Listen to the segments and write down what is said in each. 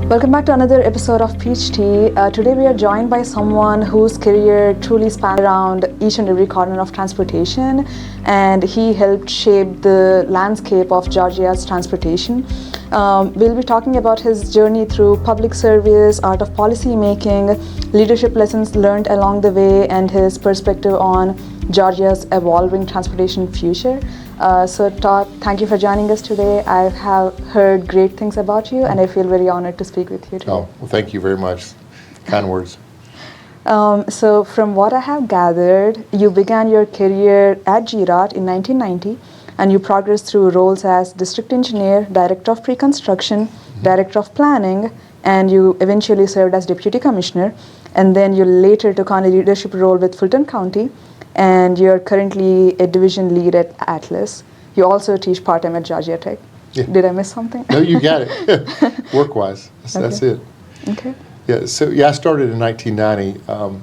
Welcome back to another episode of PeachTEA. Today we are joined by someone whose career truly spans around each and every corner of transportation, and he helped shape the landscape of Georgia's transportation. We'll be talking about his journey through public service, art of policy making, leadership lessons learned along the way, and his perspective on Georgia's evolving transportation future. So Todd, thank you for joining us today. I have heard great things about you, and I feel very honored to speak with you today. Oh, well, thank you very much. Kind words. So from what I have gathered, you began your career at GROT in 1990, and you progressed through roles as district engineer, director of pre-construction, director of planning, and you eventually served as deputy commissioner. And then you later took on a leadership role with Fulton County, and you're currently a division lead at Atlas. You also teach part-time at Georgia Tech. Yeah. Did I miss something? No, you got it. Work-wise, that's it. Okay. Yeah. So I started in 1990.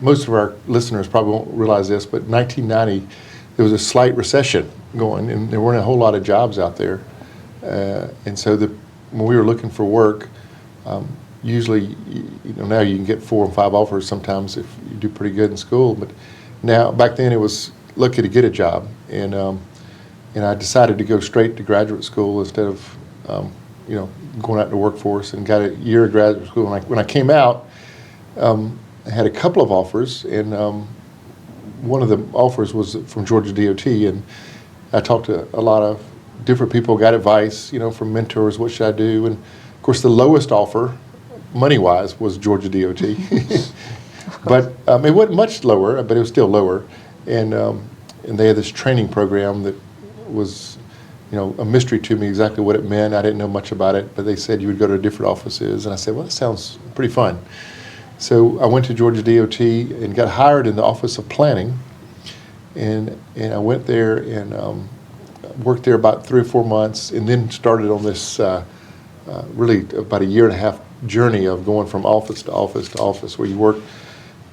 Most of our listeners probably won't realize this, but in 1990 there was a slight recession going, and there weren't a whole lot of jobs out there. And so when we were looking for work, usually, now you can get 4 or 5 offers sometimes if you do pretty good in school. But now, back then, it was lucky to get a job, and I decided to go straight to graduate school instead of going out in the workforce, and got a year of graduate school. When I came out, I had a couple of offers, and one of the offers was from Georgia DOT, and I talked to a lot of different people, got advice, from mentors, what should I do, and of course the lowest offer, money-wise, was Georgia DOT. But it wasn't much lower, but it was still lower. And they had this training program that was, a mystery to me exactly what it meant. I didn't know much about it, but they said you would go to different offices. And I said, well, that sounds pretty fun. So I went to Georgia DOT and got hired in the Office of Planning. And I went there and worked there about 3 or 4 months, and then started on this really about a year and a half journey of going from office to office to office, where you work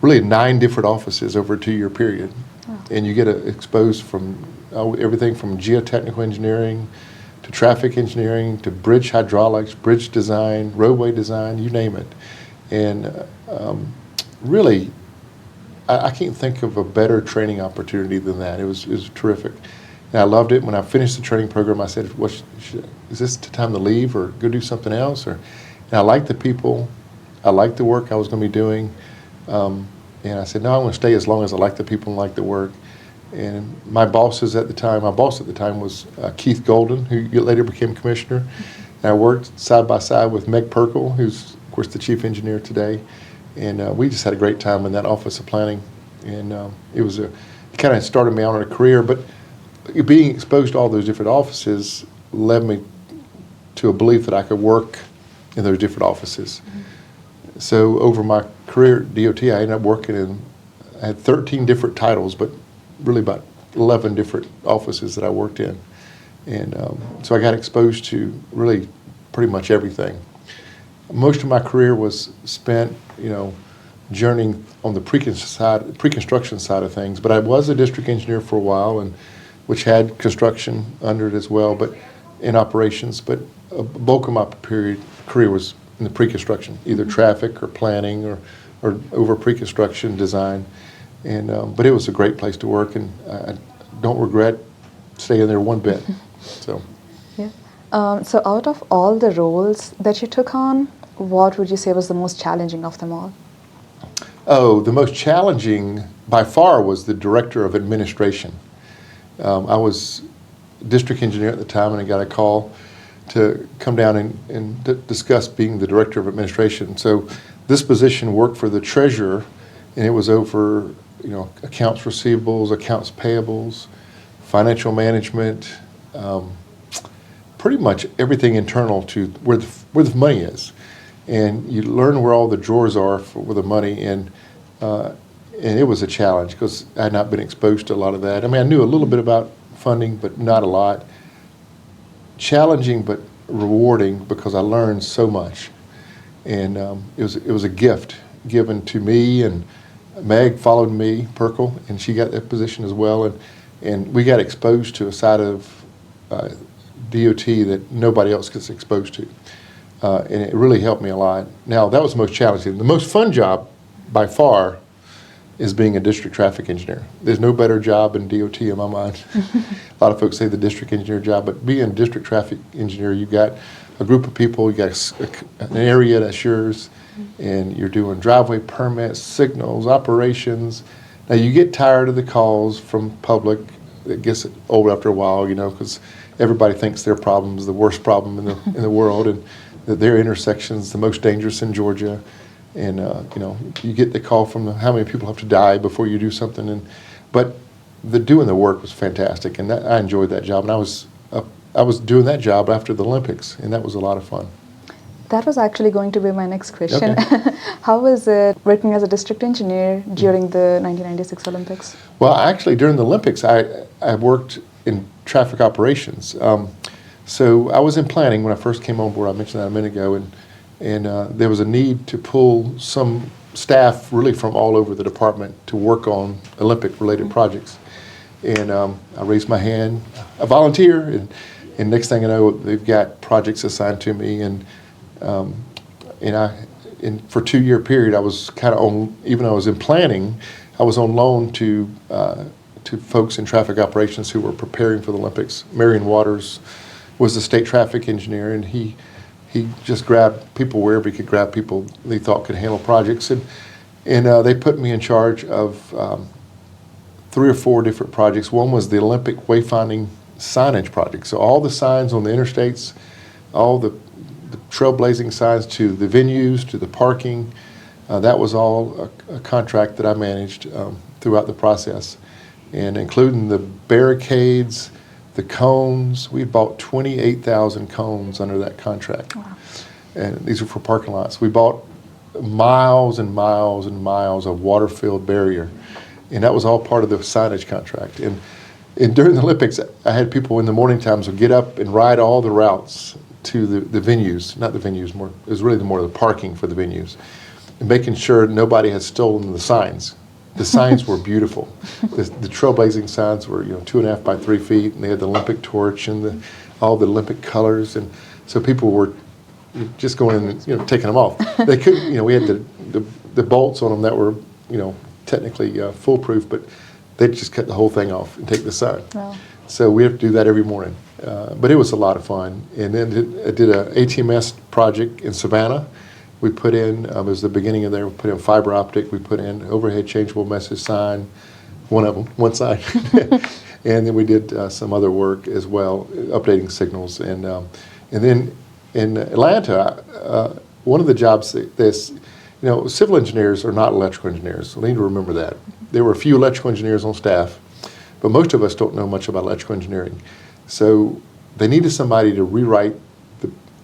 really 9 different offices over a 2-year period. Oh. And you get exposed from everything from geotechnical engineering to traffic engineering to bridge hydraulics, bridge design, roadway design, you name it. And really, I can't think of a better training opportunity than that. It was terrific. And I loved it. When I finished the training program, I said, is this the time to leave or go do something else? And I liked the people. I liked the work I was going to be doing. And I said, no, I want to stay as long as I like the people and like the work. And my boss at the time was Keith Golden, who later became commissioner. And I worked side by side with Meg Perkle, who's, of course, the chief engineer today. And we just had a great time in that Office of Planning. And it kind of started me on a career. But being exposed to all those different offices led me to a belief that I could work in those different offices. Mm-hmm. So over my career at DOT, I ended up I had 13 different titles, but really about 11 different offices that I worked in. And so I got exposed to really pretty much everything. Most of my career was spent, journeying on the pre-construction side of things, but I was a district engineer for a while, which had construction under it as well, but in operations. But a bulk of my career was in the pre-construction, either traffic or planning or over pre-construction design. And but it was a great place to work, and I don't regret staying there one bit. So. Yeah. So out of all the roles that you took on, what would you say was the most challenging of them all? Oh, the most challenging by far was the director of administration. I was district engineer at the time, and I got a call to come down and discuss being the director of administration. So this position worked for the treasurer, and it was over, accounts receivables, accounts payables, financial management, pretty much everything internal to where the money is. And you learn where all the drawers are with the money, and it was a challenge because I had not been exposed to a lot of that. I mean, I knew a little bit about funding, but not a lot. Challenging but rewarding because I learned so much, and it was a gift given to me. And Meg followed me, Perkle, and she got that position as well, and we got exposed to a side of DOT that nobody else gets exposed to. and it really helped me a lot. Now, that was the most challenging. The most fun job, by far, is being a district traffic engineer. There's no better job in DOT in my mind. A lot of folks say the district engineer job, but being a district traffic engineer, you've got a group of people, you got an area that's yours, and you're doing driveway permits, signals, operations. Now, you get tired of the calls from public. It gets old after a while, because everybody thinks their problem is the worst problem in the world, and that their intersection's the most dangerous in Georgia. And you get the call from how many people have to die before you do something. But doing the work was fantastic, and I enjoyed that job. And I was doing that job after the Olympics, and that was a lot of fun. That was actually going to be my next question. Okay. How was it working as a district engineer during the 1996 Olympics? Well, actually, during the Olympics, I worked in traffic operations. So I was in planning when I first came on board. I mentioned that a minute ago, and there was a need to pull some staff really from all over the department to work on Olympic-related projects. And I raised my hand, I volunteer, and next thing I know, they've got projects assigned to me, and for a 2-year period, I was kind of on, even though I was in planning, I was on loan to folks in traffic operations who were preparing for the Olympics. Marion Waters was the state traffic engineer, and he just grabbed people wherever he could grab people they thought could handle projects. And they put me in charge of 3 or 4 different projects. One was the Olympic wayfinding signage project. So all the signs on the interstates, all the trailblazing signs to the venues, to the parking, that was all a contract that I managed throughout the process. And including the barricades, the cones, we bought 28,000 cones under that contract. Wow. And these are for parking lots. We bought miles and miles and miles of water-filled barrier, and that was all part of the signage contract. And during the Olympics, I had people in the morning times would get up and ride all the routes to the venues, not the venues, it was really more the parking for the venues, and making sure nobody had stolen the signs. The signs were beautiful. The trailblazing signs were 2.5 by 3 feet, and they had the Olympic torch and all the Olympic colors, and so people were just going and taking them off. They couldn't, we had the bolts on them that were technically foolproof, but they'd just cut the whole thing off and take the sign. Wow. So we have to do that every morning, but it was a lot of fun. And then I did a ATMS project in Savannah. We put in, it was the beginning of there, we put in fiber optic, we put in overhead changeable message sign, one sign. And then we did some other work as well, updating signals. And then in Atlanta, one of the jobs civil engineers are not electrical engineers, so we need to remember that. There were a few electrical engineers on staff, but most of us don't know much about electrical engineering. So they needed somebody to rewrite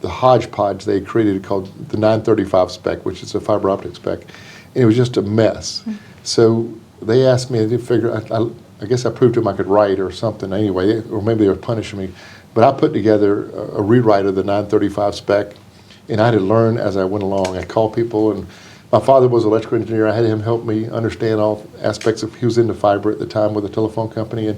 the hodgepodge they created called the 935 spec, which is a fiber optic spec, and it was just a mess. Mm-hmm. So they asked me to figure, I guess I proved to them I could write or something anyway, or maybe they were punishing me, but I put together a rewrite of the 935 spec, and I had to learn as I went along. I called people, and my father was an electrical engineer. I had him help me understand all aspects of, he was into fiber at the time with a telephone company,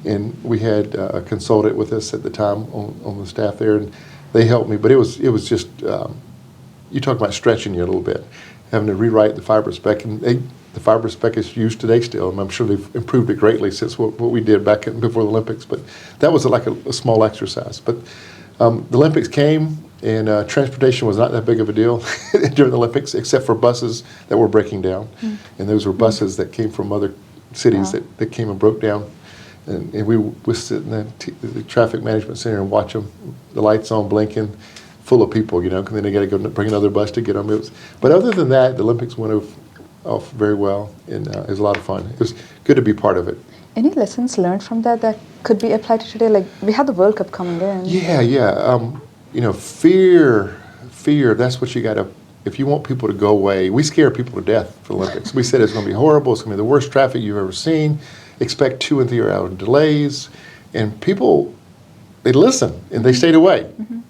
and we had a consultant with us at the time on the staff there, and they helped me, but it was just, you talk about stretching you a little bit, having to rewrite the fiber spec, and the fiber spec is used today still, and I'm sure they've improved it greatly since what we did back before the Olympics, but that was like a small exercise. But the Olympics came, and transportation was not that big of a deal during the Olympics, except for buses that were breaking down, and those were buses that came from other cities that came and broke down. And we would sit in the traffic management center and watch them, the lights on, blinking, full of people, and then they got to go bring another bus to get them. But other than that, the Olympics went off very well, and it was a lot of fun. It was good to be part of it. Any lessons learned from that could be applied to today? Like, we had the World Cup coming in. Yeah. Fear, that's what you got to, if you want people to go away, we scare people to death for the Olympics. We said it's going to be horrible, it's going to be the worst traffic you've ever seen. Expect 2 and 3 hour delays, and people, they listen and they stayed away. Mm-hmm.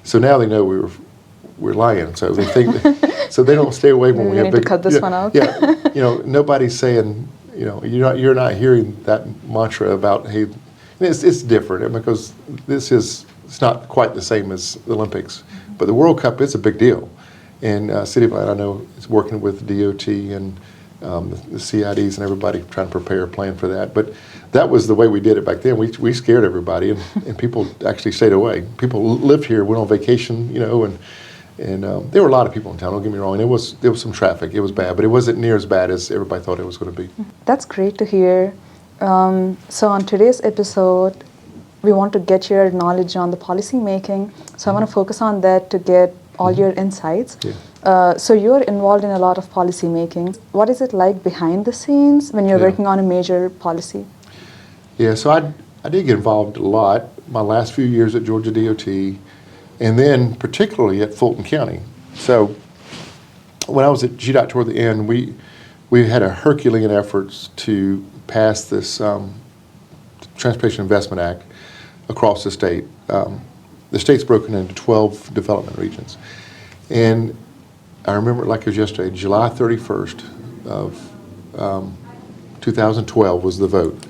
So now they know we're lying, so they think so they don't stay away when we have big. Need to cut this one out. Nobody's saying you're not hearing that mantra about hey, it's different because it's not quite the same as the Olympics, But the World Cup is a big deal. And City of Atlanta, I know, is working with DOT and the CIDs and everybody trying to prepare a plan for that. But that was the way we did it back then. We scared everybody, and people actually stayed away. People lived here, went on vacation, and there were a lot of people in town, don't get me wrong. There was some traffic. It was bad, but it wasn't near as bad as everybody thought it was going to be. That's great to hear. So on today's episode, we want to get your knowledge on the policy making. So I want to focus on that to get all your insights. Yeah. So you're involved in a lot of policy making. What is it like behind the scenes when you're working on a major policy? Yeah, so I did get involved a lot my last few years at Georgia DOT, and then particularly at Fulton County. So when I was at GDOT toward the end, we had a Herculean efforts to pass this Transportation Investment Act across the state. The state's broken into 12 development regions. And I remember it like it was yesterday, July 31st of 2012 was the vote.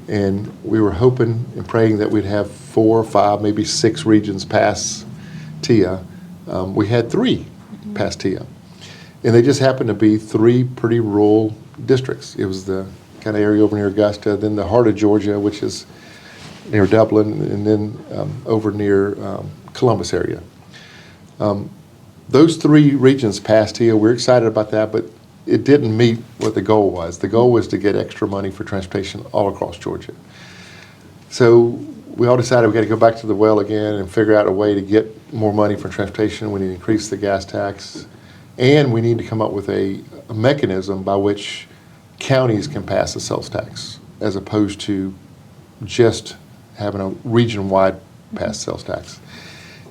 And we were hoping and praying that we'd have 4 or 5, maybe 6 regions pass TEA. We had 3 pass TEA. And they just happened to be 3 pretty rural districts. It was the kind of area over near Augusta, then the heart of Georgia, which is near Dublin, and then over near Columbus area. Those 3 regions passed TEA. We're excited about that, but it didn't meet what the goal was. The goal was to get extra money for transportation all across Georgia. So we all decided we got to go back to the well again and figure out a way to get more money for transportation. We need to increase the gas tax, and we need to come up with a mechanism by which counties can pass a sales tax, as opposed to just having a region-wide pass sales tax.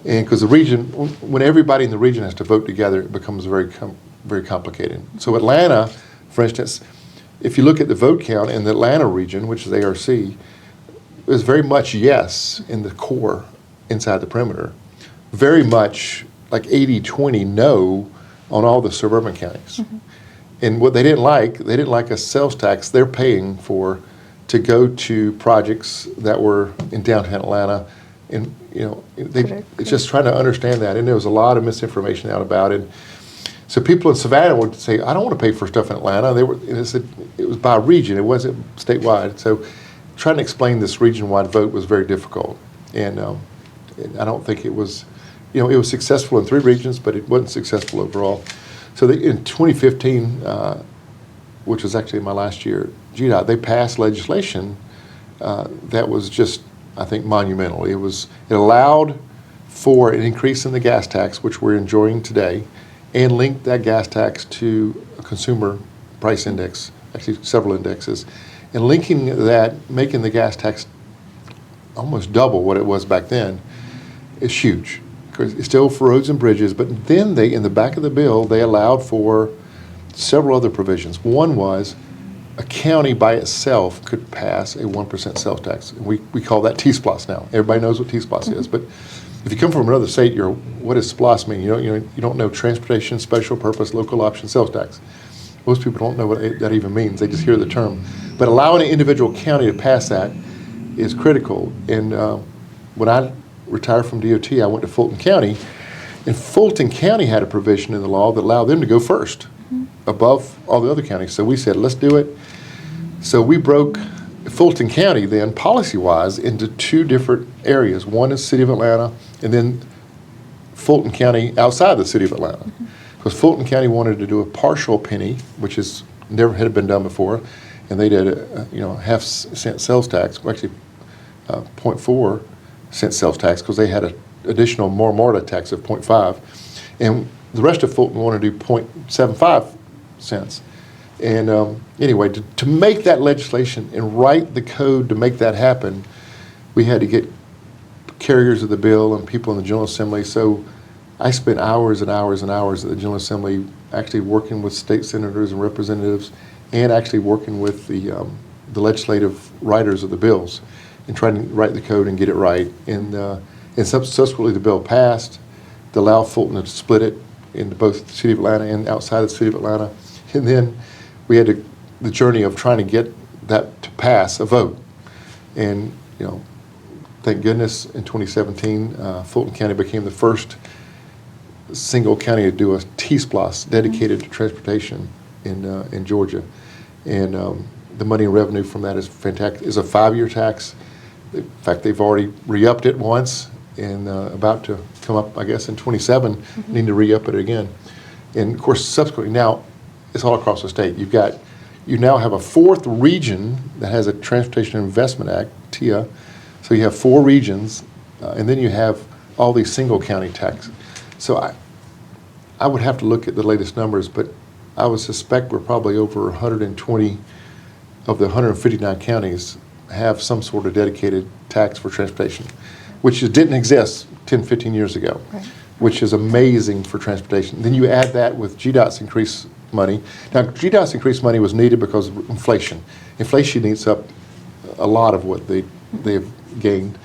And because the region, when everybody in the region has to vote together, it becomes very complicated. So Atlanta, for instance, if you look at the vote count in the Atlanta region, which is ARC, is very much yes in the core inside the perimeter. Very much like 80-20 no on all the suburban counties. And what they didn't like a sales tax they're paying for to go to projects that were in downtown Atlanta. And it's just trying to understand that. And there was a lot of misinformation out about it. So people in Savannah would say, I don't want to pay for stuff in Atlanta. It was by region, it wasn't statewide. So trying to explain this region-wide vote was very difficult. And I don't think it was, it was successful in 3 regions, but it wasn't successful overall. So in 2015, which was actually my last year at GDOT, they passed legislation that was just, I think, monumental. It allowed for an increase in the gas tax, which we're enjoying today, and linked that gas tax to a consumer price index, actually several indexes, and linking that, making the gas tax almost double what it was back then, is huge. Because it's still for roads and bridges, but then in the back of the bill, they allowed for several other provisions. One was a county by itself could pass a 1% sales tax. And we call that T-SPLOS now. Everybody knows what T-SPLOS is, but if you come from another state, what does SPLOS mean? You don't know Transportation Special Purpose Local Option Sales Tax. Most people don't know what that even means. They just hear the term. But allowing an individual county to pass that is critical. And when I retired from DOT, I went to Fulton County, and Fulton County had a provision in the law that allowed them to go first above all the other counties. So we said, let's do it. So we broke Fulton County then, policy-wise, into 2 different areas. One is City of Atlanta, and then Fulton County outside the City of Atlanta. Because Fulton County wanted to do a partial penny, which is never had been done before, and they did a half-cent sales tax, actually 0.4 cent sales tax, because they had an additional MORTA tax of 0.5, and the rest of Fulton wanted to do 0.75 cents. And anyway, to make that legislation and write the code to make that happen, we had to get carriers of the bill and people in the General Assembly. So I spent hours and hours and hours at the General Assembly actually working with state senators and representatives, and actually working with the legislative writers of the bills and trying to write the code and get it right. And subsequently the bill passed to allow Fulton to split it into both the City of Atlanta and outside the City of Atlanta. And then we had the journey of trying to get that to pass a vote. And thank goodness in 2017, Fulton County became the first single county to do a T-SPLOS dedicated to transportation in Georgia. And the money and revenue from that is fantastic. It's a 5-year tax. In fact, they've already re-upped it once and about to come up, I guess, in 27, need to re-up it again. And of course, subsequently, now it's all across the state. You now have a 4th region that has a Transportation Investment Act, TEA. So you have 4 regions, and then you have all these single county taxes. So I would have to look at the latest numbers, but I would suspect we're probably over 120 of the 159 counties have some sort of dedicated tax for transportation, which didn't exist 10, 15 years ago, right, which is amazing for transportation. Then you add that with GDOT's increased money. Now, GDOT's increased money was needed because of inflation. Inflation eats up a lot of what they've gained,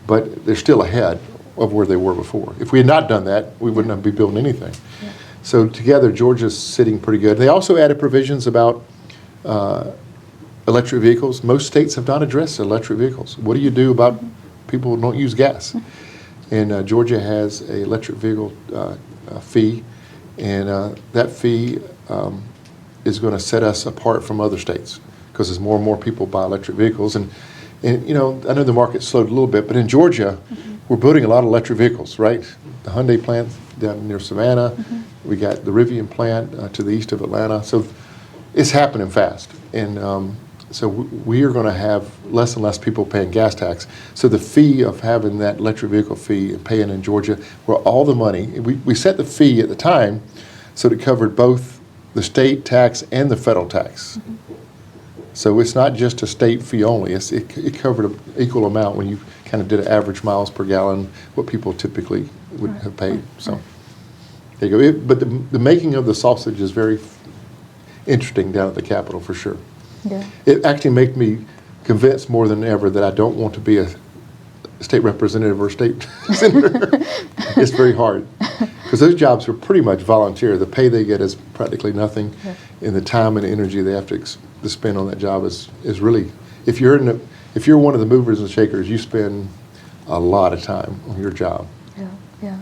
but they're still ahead of where they were before. If we had not done that, we wouldn't be building anything. Yeah. So together, Georgia's sitting pretty good. They also added provisions about electric vehicles. Most states have not addressed electric vehicles. What do you do about people who don't use gas? And Georgia has an electric vehicle fee, and that fee is going to set us apart from other states because as more and more people buy electric vehicles. And you know, I know the market slowed a little bit, but in Georgia, we're building a lot of electric vehicles, right? The Hyundai plant down near Savannah. We got the Rivian plant to the east of Atlanta. So it's happening fast. And so we are going to have less and less people paying gas tax. So the fee of having that electric vehicle fee and paying in Georgia, where all the money, we set the fee at the time so it covered both the state tax and the federal tax. So it's not just a state fee only. It covered an equal amount when you kind of did an average miles per gallon, what people typically would have paid. So there you go. But the making of the sausage is very interesting down at the Capitol for sure. Yeah. It actually made me convinced more than ever that I don't want to be a state representative or state senator. It's very hard because those jobs are pretty much volunteer. The pay they get is practically nothing, and the time and energy they have to spend on that job is really. If you're one of the movers and shakers, you spend a lot of time on your job. Yeah.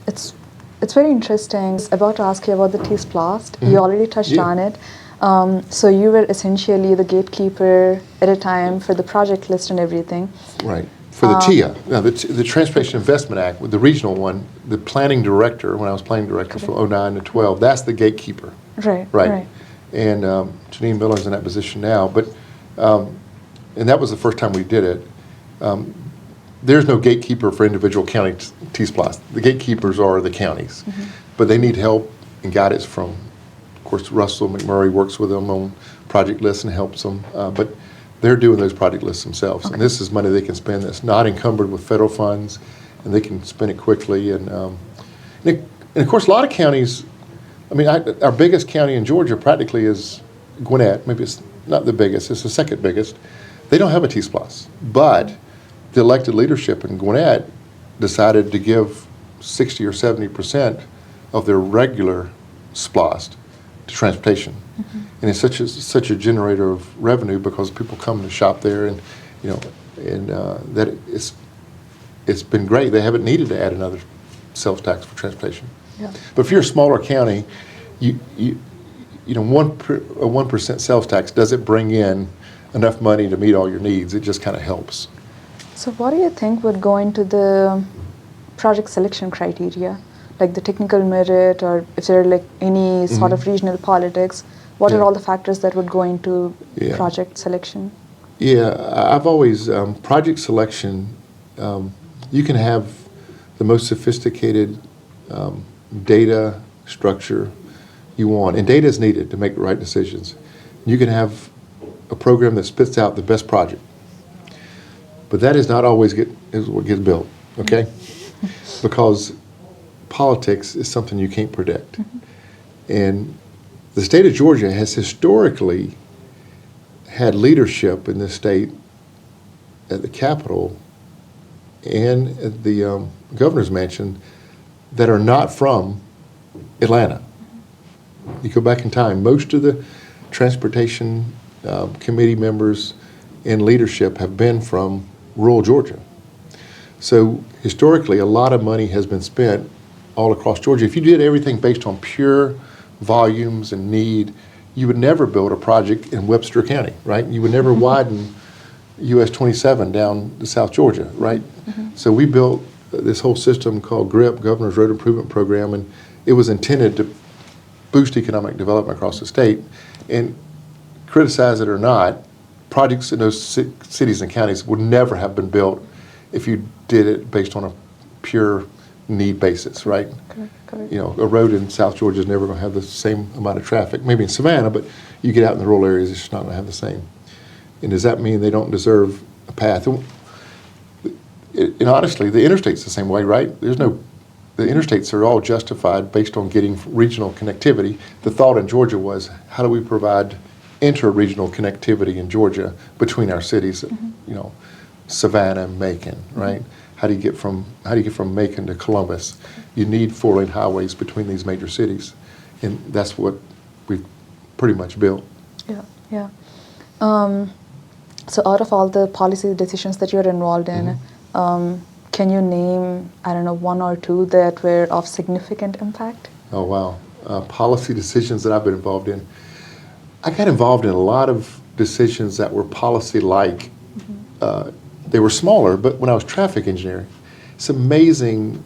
It's very interesting. I was about to ask you about the T-SPLOS. You already touched on it. So you were essentially the gatekeeper at a time for the project list and everything. Right. For the TEA, now the Transportation Investment Act, with the regional one, the planning director, when I was planning director from 2009 to 12, that's the gatekeeper. Right. And Janine Miller's in that position now. But and that was the first time we did it. There's no gatekeeper for individual county T-SPLOS. The gatekeepers are the counties, but they need help and guidance from. Of course, Russell McMurray works with them on project lists and helps them, but they're doing those project lists themselves. And this is money they can spend that's not encumbered with federal funds, and they can spend it quickly. And of course, a lot of counties, I mean, our biggest county in Georgia practically is Gwinnett. Maybe it's not the biggest, it's the second biggest. They don't have a T-SPLOS, but the elected leadership in Gwinnett decided to give 60 or 70% of their regular SPLOS to transportation, and it's such a generator of revenue because people come to shop there, and that it's been great. They haven't needed to add another sales tax for transportation. Yeah. But if you're a smaller county, you know, 1% sales tax doesn't bring in enough money to meet all your needs. It just kind of helps. So what do you think would go into the project selection criteria? Like the technical merit, or if there are like any sort of regional politics, what are all the factors that would go into project selection? Yeah, I've always, project selection, you can have the most sophisticated data structure you want, and data is needed to make the right decisions. You can have a program that spits out the best project, but that is not always what gets built, okay? Because politics is something you can't predict. And the state of Georgia has historically had leadership in this state at the Capitol and at the governor's mansion that are not from Atlanta. You go back in time, most of the transportation committee members and leadership have been from rural Georgia. So historically, a lot of money has been spent all across Georgia. If you did everything based on pure volumes and need, you would never build a project in Webster County, right? You would never widen US 27 down to South Georgia, right? So we built this whole system called GRIP, Governor's Road Improvement Program, and it was intended to boost economic development across the state. And criticize it or not, projects in those cities and counties would never have been built if you did it based on a pure need basis, right? Correct. You know, a road in South Georgia is never going to have the same amount of traffic. Maybe in Savannah, but you get out in the rural areas, it's just not going to have the same. And does that mean they don't deserve a path? And honestly, the interstate's the same way, right? The interstates are all justified based on getting regional connectivity. The thought in Georgia was, how do we provide inter-regional connectivity in Georgia between our cities? You know, Savannah and Macon, right? How do you get from Macon to Columbus? You need 4-lane highways between these major cities, and that's what we've pretty much built. Yeah. So out of all the policy decisions that you're involved in, can you name, I don't know, one or two that were of significant impact? Oh, wow. Policy decisions that I've been involved in. I got involved in a lot of decisions that were policy-like. They were smaller, but when I was traffic engineering, it's amazing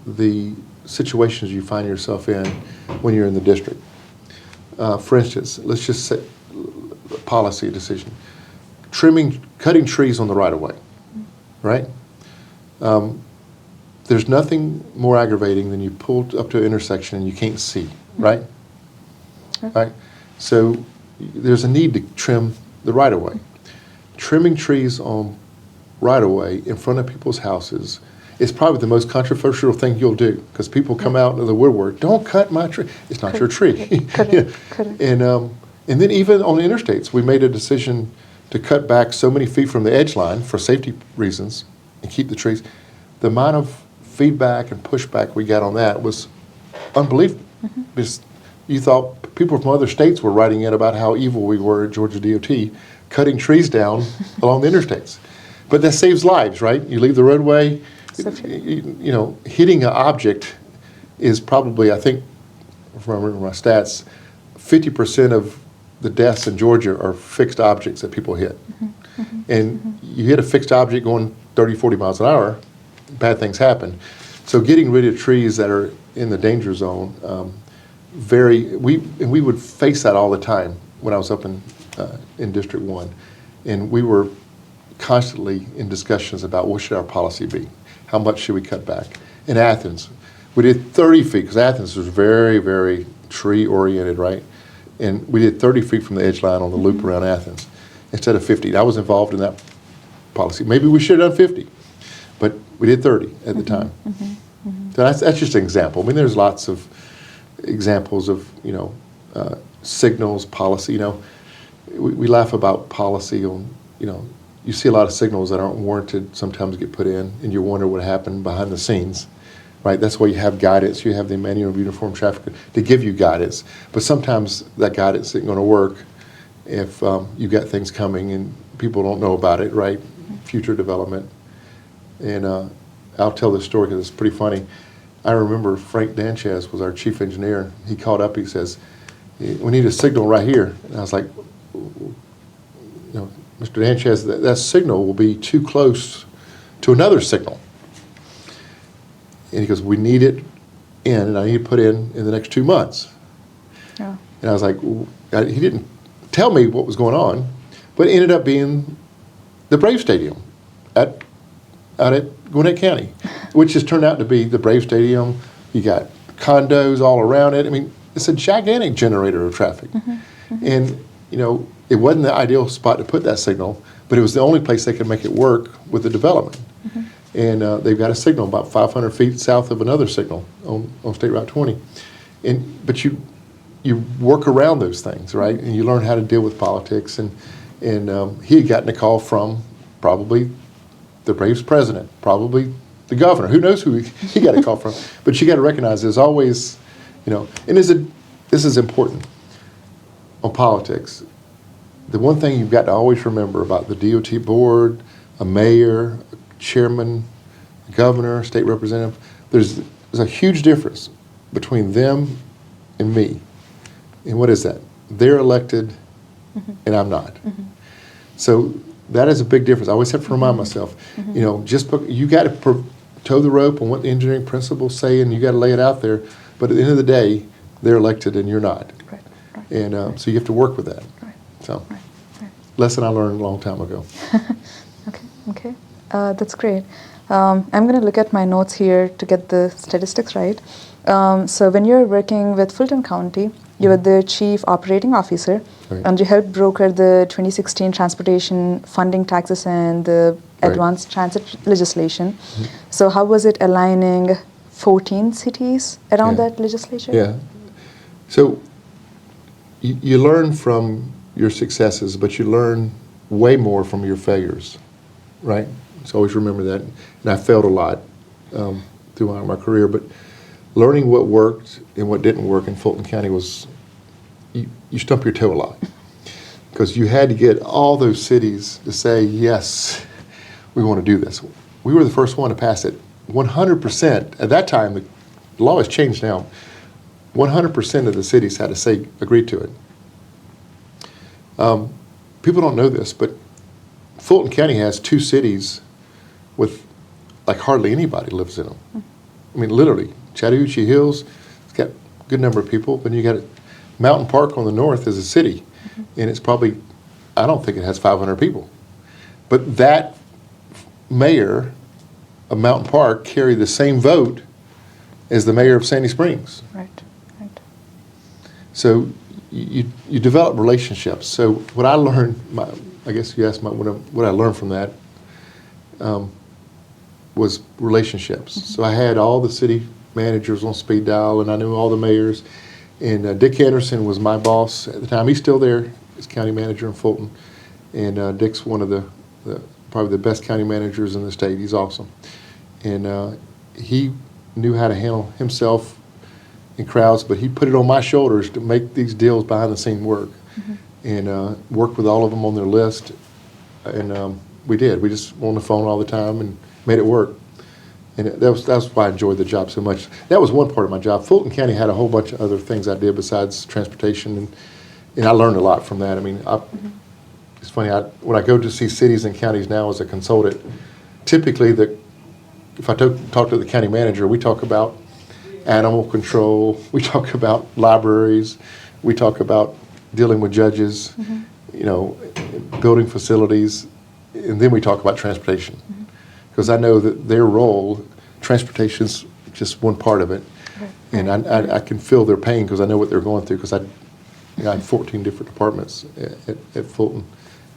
the situations you find yourself in when you're in the district. For instance, let's just say policy decision. Cutting trees on the right-of-way, right? There's nothing more aggravating than you pull up to an intersection and you can't see, right? Right? So there's a need to trim the right-of-way. Trimming trees on right-of-way in front of people's houses is probably the most controversial thing you'll do, because people come out into the woodwork, don't cut my tree. It's not your tree. And then even on the interstates, we made a decision to cut back so many feet from the edge line for safety reasons and keep the trees. The amount of feedback and pushback we got on that was unbelievable. Because you thought people from other states were writing in about how evil we were at Georgia DOT, cutting trees down along the interstates. But that saves lives, right? You leave the roadway, you know, hitting an object is probably, I think, if I remember my stats, 50% of the deaths in Georgia are fixed objects that people hit. And you hit a fixed object going 30, 40 miles an hour, bad things happen. So getting rid of trees that are in the danger zone, we would face that all the time when I was up in District 1. And we were constantly in discussions about what should our policy be? How much should we cut back? In Athens, we did 30 feet, because Athens was very, very tree-oriented, right? And we did 30 feet from the edge line on the loop around Athens instead of 50. I was involved in that policy. Maybe we should have done 50, but we did 30 at the time. So that's just an example. I mean, there's lots of examples of, you know, signals, policy. You know, we laugh about policy on, you know, you see a lot of signals that aren't warranted sometimes get put in, and you wonder what happened behind the scenes, right? That's why you have guidance. You have the manual of uniform traffic to give you guidance. But sometimes that guidance isn't going to work if you've got things coming and people don't know about it, right? Future development. And I'll tell this story because it's pretty funny. I remember Frank Danchez was our chief engineer. He called up, he says, we need a signal right here. And I was like, you know, Mr. Danchez, that signal will be too close to another signal. And he goes, we need it in, and I need to put in the next 2 months. Yeah. And I was like, he didn't tell me what was going on, but it ended up being the Brave Stadium out at Gwinnett County, which has turned out to be the Brave Stadium. You got condos all around it. I mean, it's a gigantic generator of traffic. And, you know, it wasn't the ideal spot to put that signal, but it was the only place they could make it work with the development. And they've got a signal about 500 feet south of another signal on State Route 20. But you work around those things, right? And you learn how to deal with politics. And he had gotten a call from probably the Braves president, probably the governor. Who knows who he got a call from? But you got to recognize there's always, you know, and this is important on politics. The one thing you've got to always remember about the DOT board, a mayor, a chairman, a governor, state representative, there's there's a huge difference between them and me. And what is that? They're elected and I'm not. So that is a big difference. I always have to remind myself, you know, you got to toe the rope on what the engineering principles say, and you got to lay it out there. But at the end of the day, they're elected and you're not. Right. And so you have to work with that. Right. So, Right. lesson I learned a long time ago. Okay. That's great. I'm going to look at my notes here to get the statistics right. So when you're working with Fulton County, you were the chief operating officer, Right. and you helped broker the 2016 transportation funding taxes and the Right. advanced transit legislation. So how was it aligning 14 cities around Yeah. that legislation? Yeah. So you learn from your successes, but you learn way more from your failures, right? So always remember that. And I failed a lot throughout my career, but learning what worked and what didn't work in Fulton County was, you stump your toe a lot. Because you had to get all those cities to say, yes, we want to do this. We were the first one to pass it. 100%, at that time, the law has changed now, 100% of the cities had to say, agree to it. People don't know this, but Fulton County has 2 cities with like hardly anybody lives in them. I mean, literally, Chattahoochee Hills, it's got a good number of people, but you got Mountain Park on the north is a city, and it's probably, I don't think it has 500 people. But that mayor of Mountain Park carried the same vote as the mayor of Sandy Springs. Right. So you develop relationships. So what I learned, I guess you asked what I learned from that, was relationships. So I had all the city managers on speed dial, and I knew all the mayors. And Dick Anderson was my boss at the time. He's still there. He's county manager in Fulton. And Dick's one of the probably the best county managers in the state. He's awesome. And he knew how to handle himself in crowds, but he put it on my shoulders to make these deals behind the scene work. And worked with all of them on their list. And we did. We just were on the phone all the time and made it work. And that's why I enjoyed the job so much. That was one part of my job. Fulton County had a whole bunch of other things I did besides transportation, and I learned a lot from that. I mean, it's funny, when I go to see cities and counties now as a consultant, typically if I talk to the county manager, we talk about animal control, we talk about libraries, we talk about dealing with judges, you know, building facilities, and then we talk about transportation. Because I know that their role, transportation's just one part of it, and I can feel their pain because I know what they're going through, because I had 14 different departments at Fulton,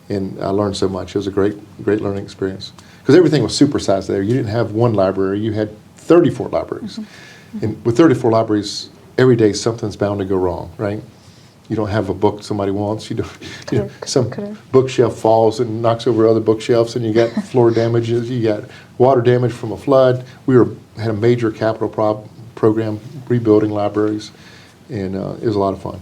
and I learned so much. It was a great learning experience. Because everything was supersized there. You didn't have one library, you had 34 libraries. And with 34 libraries, every day something's bound to go wrong, right? You don't have a book somebody wants. Some bookshelf falls and knocks over other bookshelves, and you got floor damages. You got water damage from a flood. We had a major capital program rebuilding libraries, and it was a lot of fun.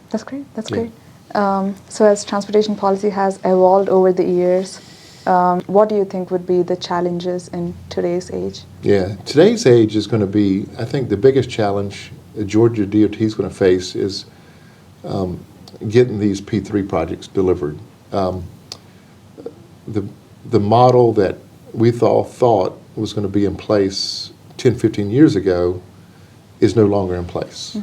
That's great. That's great. So as transportation policy has evolved over the years, what do you think would be the challenges in today's age? Yeah, today's age is going to be, I think the biggest challenge the Georgia DOT is going to face is getting these P3 projects delivered. The model that we thought was going to be in place 10, 15 years ago is no longer in place.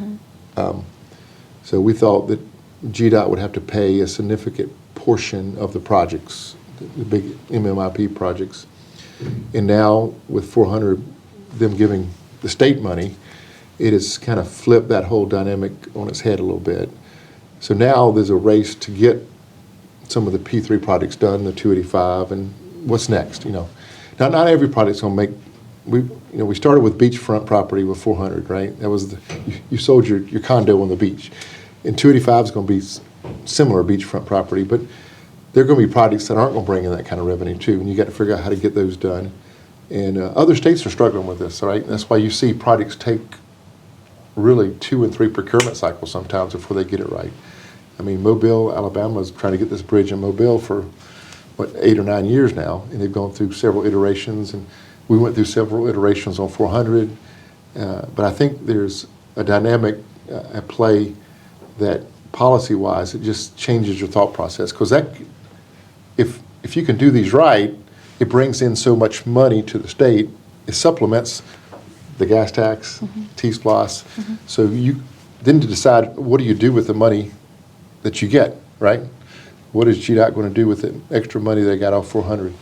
So we thought that GDOT would have to pay a significant portion of the projects, the big MMIP projects. And now with 400, them giving the state money, it has kind of flipped that whole dynamic on its head a little bit. So now there's a race to get some of the P3 projects done, the 285, and what's next, you know. Now, not every project's gonna make, we started with beachfront property with 400, right? That was you sold your condo on the beach. And 285 is gonna be similar beachfront property, but there are gonna be projects that aren't gonna bring in that kind of revenue too, and you gotta figure out how to get those done. And other states are struggling with this, right? That's why you see projects take really 2 and 3 procurement cycles sometimes before they get it right. I mean, Mobile, Alabama is trying to get this bridge in Mobile for, 8 or 9 years now, and they've gone through several iterations, and We went through several iterations on 400, but I think there's a dynamic at play that policy-wise, it just changes your thought process. Because that, if you can do these right, it brings in so much money to the state, it supplements the gas tax, T-SPLOS. So you then to decide what do you do with the money that you get, right? What is GDOT going to do with the extra money they got off 400?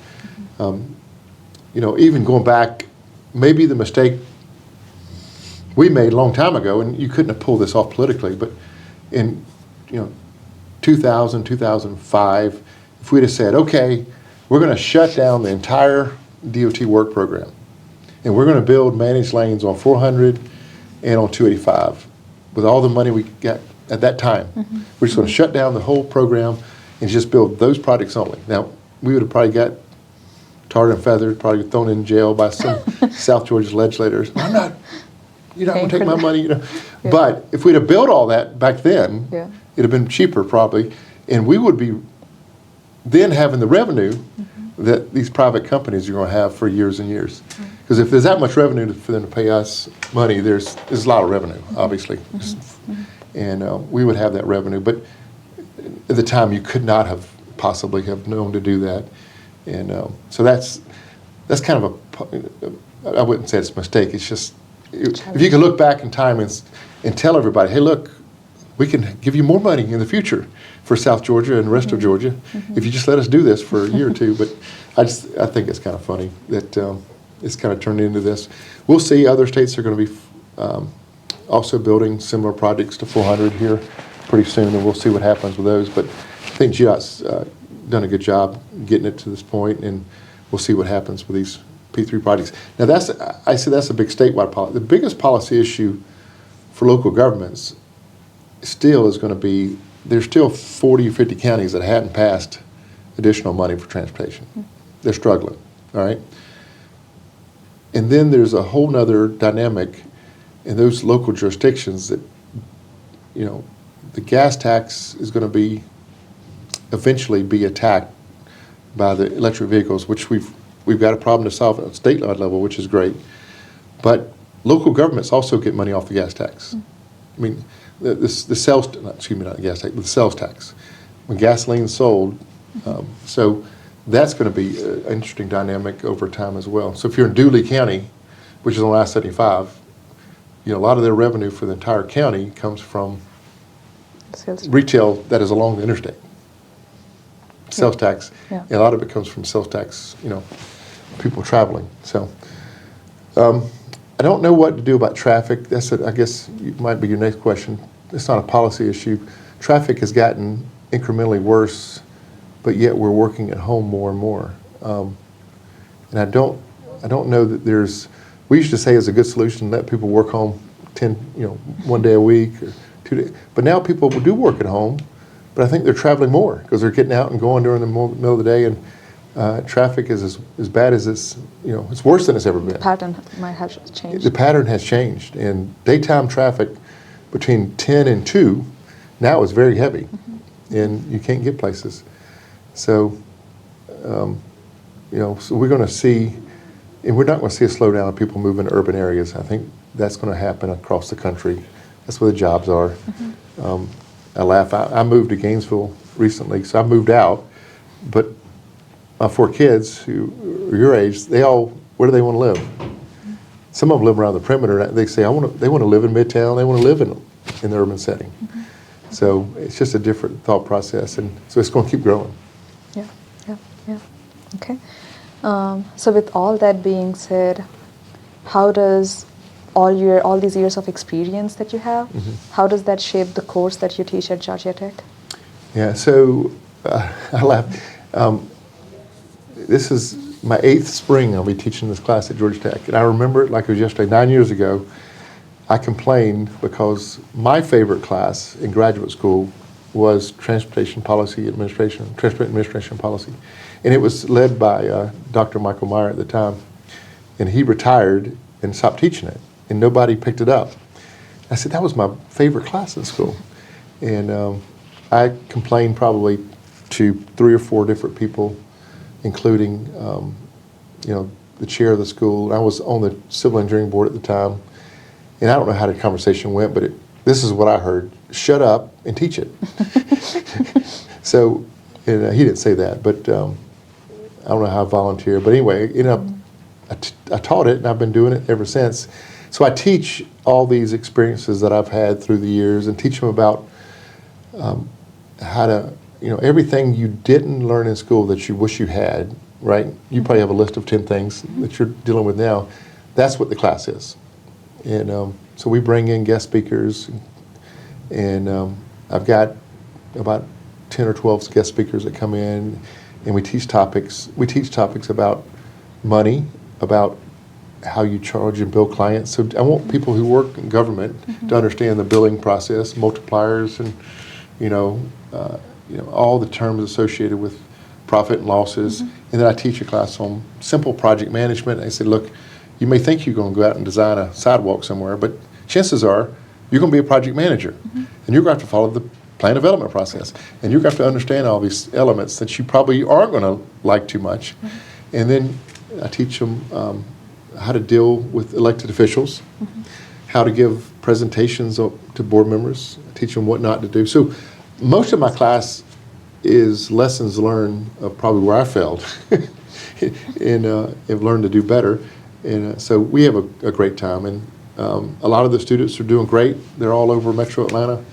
You know, even going back, maybe the mistake we made a long time ago, and you couldn't have pulled this off politically, but in 2000, 2005, if we'd have said, okay, we're going to shut down the entire DOT work program, and we're going to build managed lanes on 400 and on 285 with all the money we got at that time. We're just going to shut down the whole program and just build those projects only. Now, we would have probably got tarred and feathered, probably thrown in jail by some South Georgia legislators. You're not going to take my money, Yeah. But if we'd have built all that back then, it'd have been cheaper probably, and we would be then having the revenue that these private companies are going to have for years and years. Because if there's that much revenue for them to pay us money, there's a lot of revenue, obviously. And we would have that revenue. But at the time, you could not have possibly have known to do that. And so that's kind of I wouldn't say it's a mistake. It's just, if you can look back in time and tell everybody, hey, look, we can give you more money in the future for South Georgia and the rest of Georgia if you just let us do this for a year or two. But I think it's kind of funny that it's kind of turned into this. We'll see. Other states are going to be also building similar projects to 400 here pretty soon, and we'll see what happens with those. But I think GDOT's done a good job getting it to this point, and we'll see what happens with these P3 projects. Now, I say that's a big statewide policy. The biggest policy issue for local governments still is going to be, there's still 40 or 50 counties that hadn't passed additional money for transportation. They're struggling, all right? And then there's a whole nother dynamic in those local jurisdictions that, the gas tax is going to eventually be attacked by the electric vehicles, which we've got a problem to solve at state level, which is great. But local governments also get money off the gas tax. I mean, the sales, excuse me, not the gas tax, but the sales tax. When gasoline's sold, so that's going to be an interesting dynamic over time as well. So if you're in Dooley County, which is on I-75, a lot of their revenue for the entire county comes from retail that is along the interstate. Sales tax, and a lot of it comes from sales tax, people traveling. So I don't know what to do about traffic. I guess might be your next question. It's not a policy issue. Traffic has gotten incrementally worse, but yet we're working at home more and more. And I don't know that we used to say it's a good solution to let people work home 1 day a week or 2 days. But now people do work at home, but I think they're traveling more because they're getting out and going during the middle of the day, and traffic is as bad as it's worse than it's ever been. The pattern might have changed. The pattern has changed, and daytime traffic between 10 and 2 now is very heavy, and you can't get places. So, so we're going to see, and we're not going to see a slowdown of people moving to urban areas. I think that's going to happen across the country. That's where the jobs are. I laugh. I moved to Gainesville recently, so I moved out, but my 4 kids who are your age, where do they want to live? Some of them live around the perimeter. They say they want to live in Midtown. They want to live in the urban setting. So it's just a different thought process, and so it's going to keep growing. Yeah. Okay. So with all that being said, how does all these years of experience that you have, how does that shape the course that you teach at Georgia Tech? Yeah. So I laugh. This is my 8th spring I'll be teaching this class at Georgia Tech. And I remember it like it was yesterday. 9 years ago, I complained because my favorite class in graduate school was Transportation Administration Policy. And it was led by Dr. Michael Meyer at the time. And he retired and stopped teaching it. And nobody picked it up. I said, that was my favorite class in school. And I complained probably to 3 or 4 different people, including, the chair of the school. I was on the civil engineering board at the time, and I don't know how the conversation went, but this is what I heard: "Shut up and teach it." So, and he didn't say that, but I don't know how I volunteered. But anyway, I taught it, and I've been doing it ever since. So I teach all these experiences that I've had through the years, and teach them about how to, everything you didn't learn in school that you wish you had, right? You probably have a list of 10 things that you're dealing with now. That's what the class is. And so we bring in guest speakers, and I've got about 10 or 12 guest speakers that come in, and we teach topics. We teach topics about money, about how you charge and bill clients. So I want people who work in government to understand the billing process, multipliers, and all the terms associated with profit and losses. And then I teach a class on simple project management. I say, look, you may think you're going to go out and design a sidewalk somewhere, but chances are you're going to be a project manager, and you're going to have to follow the plan development process, and you're going to have to understand all these elements that you probably aren't going to like too much. And then I teach them how to deal with elected officials, how to give presentations to board members, teach them what not to do. So most of my class is lessons learned of probably where I failed and have learned to do better. And so we have a great time. And a lot of the students are doing great. They're all over Metro Atlanta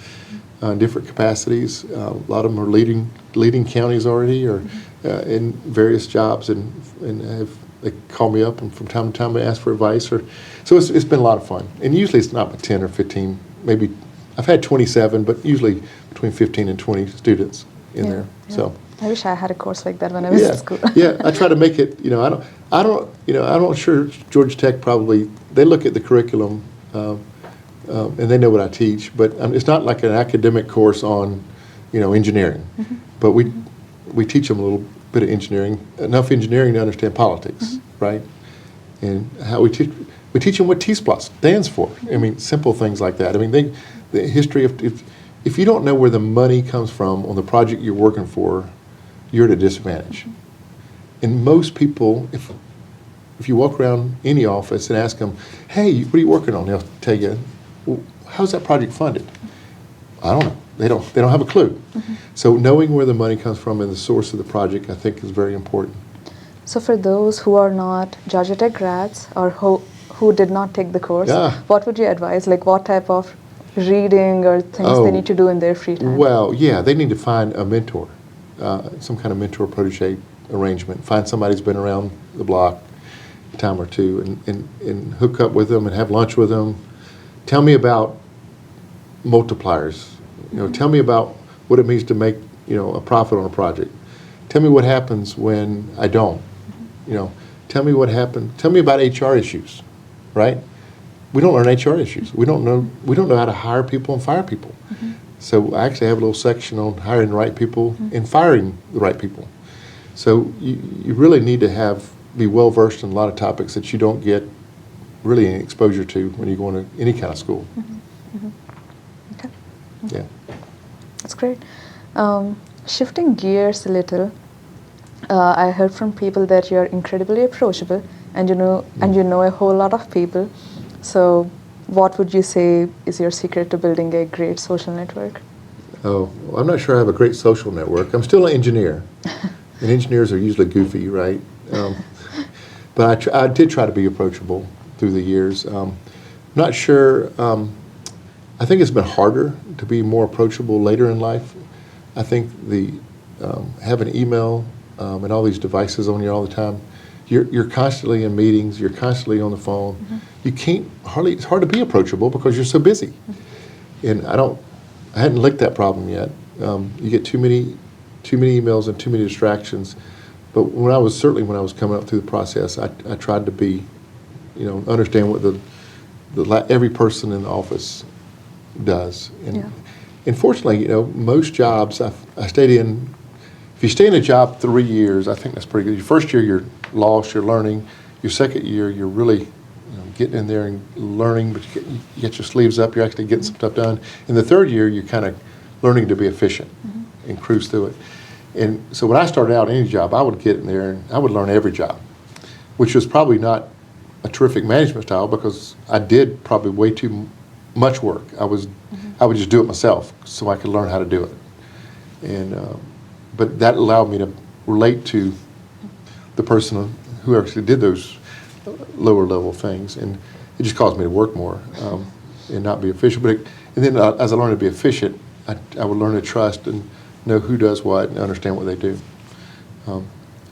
in different capacities. A lot of them are leading counties already, or in various jobs, and they call me up, and from time to time they ask for advice. So it's been a lot of fun. And usually it's not but 10 or 15, maybe. I've had 27, but usually between 15 and 20 students in there. Yeah. So I wish I had a course like that when I was in school. Yeah, I try to make it. I'm sure Georgia Tech probably, they look at the curriculum and they know what I teach, but it's not like an academic course on, engineering. But we teach them a little bit of engineering, enough engineering to understand politics, right? And how we teach them what T-SPLOS stands for. I mean, simple things like that. I mean, the history of, if you don't know where the money comes from on the project you're working for, you're at a disadvantage. And most people, if you walk around any office and ask them, hey, what are you working on? They'll tell you, well, how's that project funded? I don't know. They don't have a clue. So knowing where the money comes from and the source of the project, I think, is very important. So for those who are not Georgia Tech grads, or who did not take the course, what would you advise? Like, what type of reading or things they need to do in their free time? Well, yeah, they need to find a mentor, some kind of mentor-protege arrangement. Find somebody who's been around the block a time or two, and hook up with them and have lunch with them. Tell me about multipliers. Tell me about what it means to make a profit on a project. Tell me what happens when I don't. Tell me what happened. Tell me about HR issues, right? We don't learn HR issues. We don't know how to hire people and fire people. So I actually have a little section on hiring the right people and firing the right people. So you really need to be well versed in a lot of topics that you don't get really any exposure to when you go into any kind of school. Okay. Yeah. That's great. Shifting gears a little, I heard from people that you're incredibly approachable, and you know a whole lot of people. So what would you say is your secret to building a great social network? Oh, well, I'm not sure I have a great social network. I'm still an engineer, and engineers are usually goofy, right? But I did try to be approachable through the years. Not sure. I think it's been harder to be more approachable later in life. I think having email and all these devices on you all the time, you're constantly in meetings, you're constantly on the phone. You can't it's hard to be approachable because you're so busy. And I hadn't licked that problem yet. You get too many emails and too many distractions. But when I was coming up through the process, I tried to be, understand what every person in the office does. And fortunately, most jobs I stayed in. If you stay in a job 3 years, I think that's pretty good. Your first year, you're lost, you're learning. Your second year, you're really getting in there and learning, but you get your sleeves up, you're actually getting some stuff done. In the third year, you're kind of learning to be efficient and cruise through it. And so when I started out in any job, I would get in there and I would learn every job. which was probably not a terrific management style because I did probably way too much work. I would just do it myself so I could learn how to do it. And but that allowed me to relate to the person who actually did those lower level things, and it just caused me to work more and not be efficient. And then as I learned to be efficient, I would learn to trust and know who does what and understand what they do.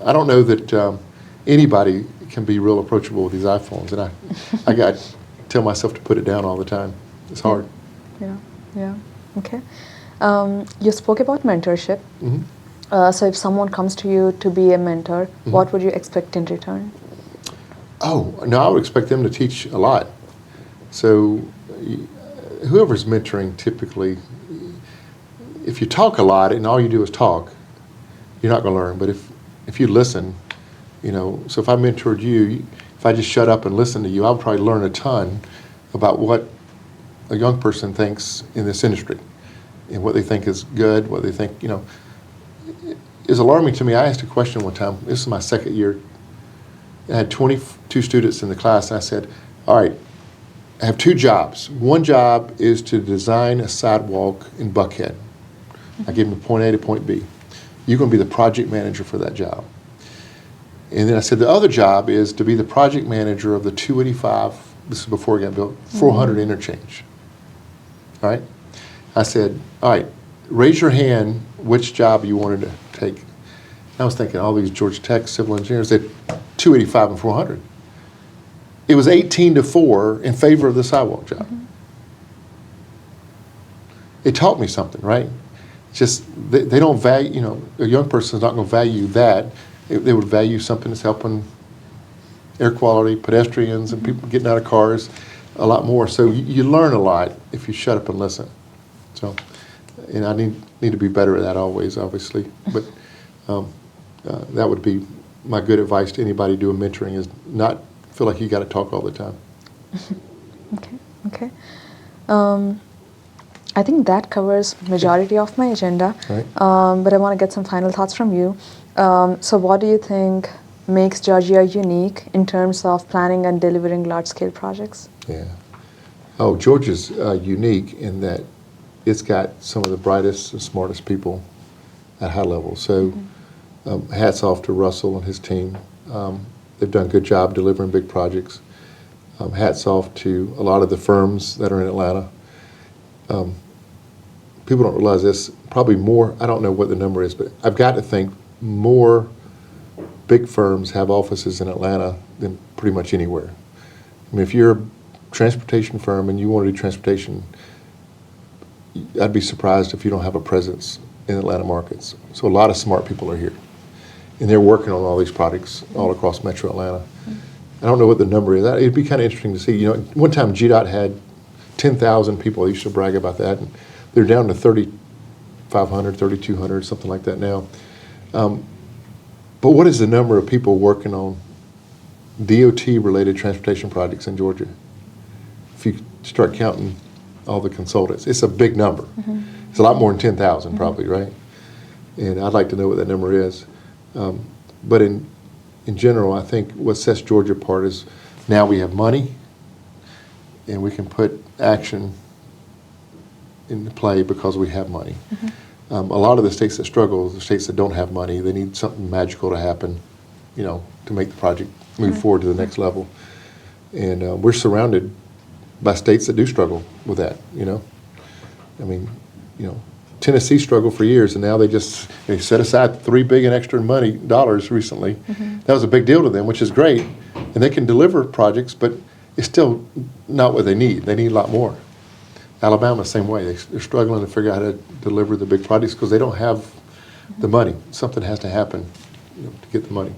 I don't know that anybody can be real approachable with these iPhones, and I got to tell myself to put it down all the time. It's hard. Yeah. Okay. You spoke about mentorship. So if someone comes to you to be a mentor, what would you expect in return? Oh, no, I would expect them to teach a lot. So whoever's mentoring typically, if you talk a lot and all you do is talk, you're not going to learn. But if you listen, so if I mentored you, if I just shut up and listen to you, I would probably learn a ton about what a young person thinks in this industry and what they think is good, what they think, is alarming to me. I asked a question one time. This is my second year. I had 22 students in the class, and I said, all right, I have two jobs. One job is to design a sidewalk in Buckhead. I gave them point A to point B. You're going to be the project manager for that job. And then I said, the other job is to be the project manager of the 285, this is before it got built, 400 interchange. All right? I said, all right, raise your hand which job you wanted to take. I was thinking all these Georgia Tech civil engineers, they 285 and 400. It was 18-4 in favor of the sidewalk job. It taught me something, right? Just they don't value, a young person is not going to value that. They would value something that's helping air quality, pedestrians, and people getting out of cars a lot more. So you learn a lot if you shut up and listen. So, and I need to be better at that always, obviously. But that would be my good advice to anybody doing mentoring, is not feel like you got to talk all the time. Okay. I think that covers majority of my agenda. Right. But I want to get some final thoughts from you. So what do you think makes Georgia unique in terms of planning and delivering large-scale projects? Yeah. Oh, Georgia's unique in that it's got some of the brightest and smartest people at high level. So hats off to Russell and his team. They've done a good job delivering big projects. Hats off to a lot of the firms that are in Atlanta. People don't realize this, probably more, I don't know what the number is, but I've got to think more big firms have offices in Atlanta than pretty much anywhere. I mean, if you're a transportation firm and you want to do transportation, I'd be surprised if you don't have a presence in Atlanta markets. So a lot of smart people are here. And they're working on all these projects all across Metro Atlanta. I don't know what the number is. It'd be kind of interesting to see. One time GDOT had 10,000 people. They used to brag about that. And they're down to 3,500, 3,200, something like that now. But what is the number of people working on DOT-related transportation projects in Georgia? If you start counting all the consultants, it's a big number. It's a lot more than 10,000 probably, right? And I'd like to know what that number is. But in general, I think what sets Georgia apart is now we have money and we can put action into play because we have money. A lot of the states that struggle, the states that don't have money, they need something magical to happen, to make the project move forward to the next level. And we're surrounded by states that do struggle with that, I mean, Tennessee struggled for years, and now they set aside $3 billion extra dollars recently. That was a big deal to them, which is great, and they can deliver projects, but it's still not what they need. They need a lot more. Alabama, same way. They're struggling to figure out how to deliver the big projects because they don't have the money. Something has to happen to get the money.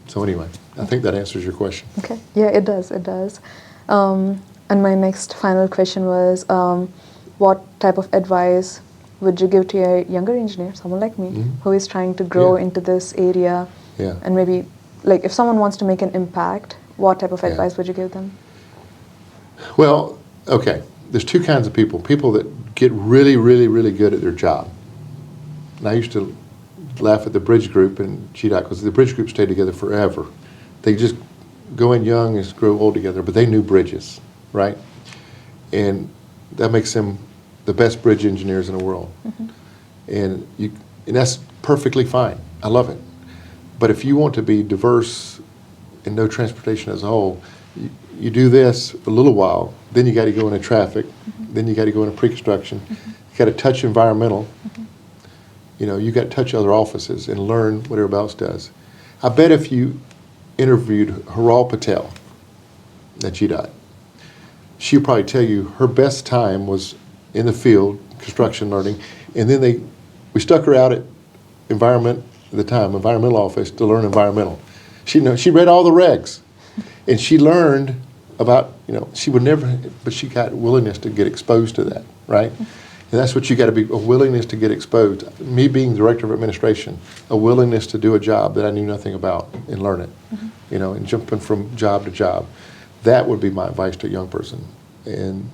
So anyway, I think that answers your question. Okay. Yeah, it does. It does. And my next final question was, what type of advice would you give to a younger engineer, someone like me, who is trying to grow into this area? Yeah. And maybe, if someone wants to make an impact, what type of advice would you give them? Well, okay, there's two kinds of people. People that get really, really, really good at their job. And I used to laugh at the bridge group and GDOT because the bridge group stayed together forever. They just go in young and grow old together, but they knew bridges, right? And that makes them the best bridge engineers in the world. And that's perfectly fine. I love it. But if you want to be diverse and know transportation as a whole, you do this for a little while, then you got to go into traffic, then you got to go into pre-construction, you got to touch environmental, you got to touch other offices and learn what everybody else does. I bet if you interviewed Haral Patel at GDOT, she'll probably tell you her best time was in the field, construction learning, and then we stuck her out at environmental office to learn environmental. She read all the regs, and she learned about, she would never, but she got willingness to get exposed to that, right? And that's what you got to be, a willingness to get exposed. Me being director of administration, a willingness to do a job that I knew nothing about and learn it, and jumping from job to job. That would be my advice to a young person. And,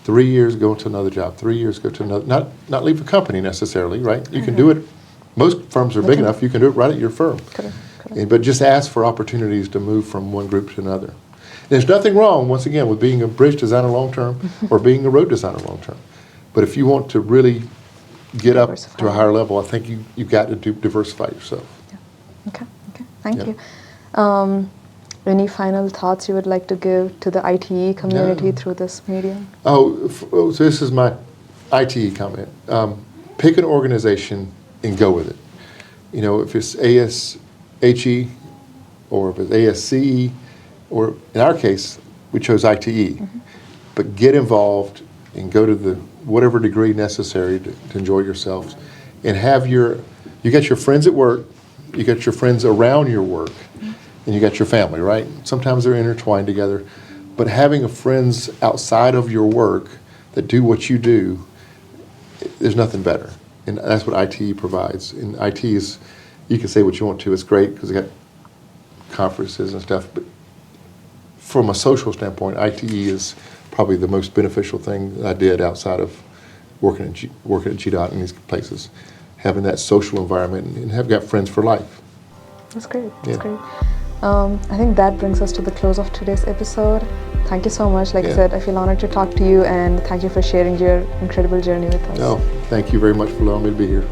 3 years, go into another job. 3 years, go to another, not leave a company necessarily, right? You can do it, most firms are big enough, you can do it right at your firm. Correct. But just ask for opportunities to move from one group to another. And there's nothing wrong, once again, with being a bridge designer long-term or being a road designer long-term. But if you want to really get up to a higher level, I think you've got to diversify yourself. Yeah. Okay. Thank you. Any final thoughts you would like to give to the ITE community through this medium? So this is my ITE comment. Pick an organization and go with it. If it's ASHE or if it's ASCE, or in our case, we chose ITE. But get involved and go to the whatever degree necessary to enjoy yourselves. And you got your friends at work, you got your friends around your work, and you got your family, right? Sometimes they're intertwined together. But having friends outside of your work that do what you do, there's nothing better. And that's what ITE provides. And ITE is, you can say what you want to, it's great because they got conferences and stuff, but from a social standpoint, ITE is probably the most beneficial thing that I did outside of working at GDOT in these places. Having that social environment and have got friends for life. That's great. That's great. I think that brings us to the close of today's episode. Thank you so much. Like I said, I feel honored to talk to you, and thank you for sharing your incredible journey with us. No, thank you very much for allowing me to be here.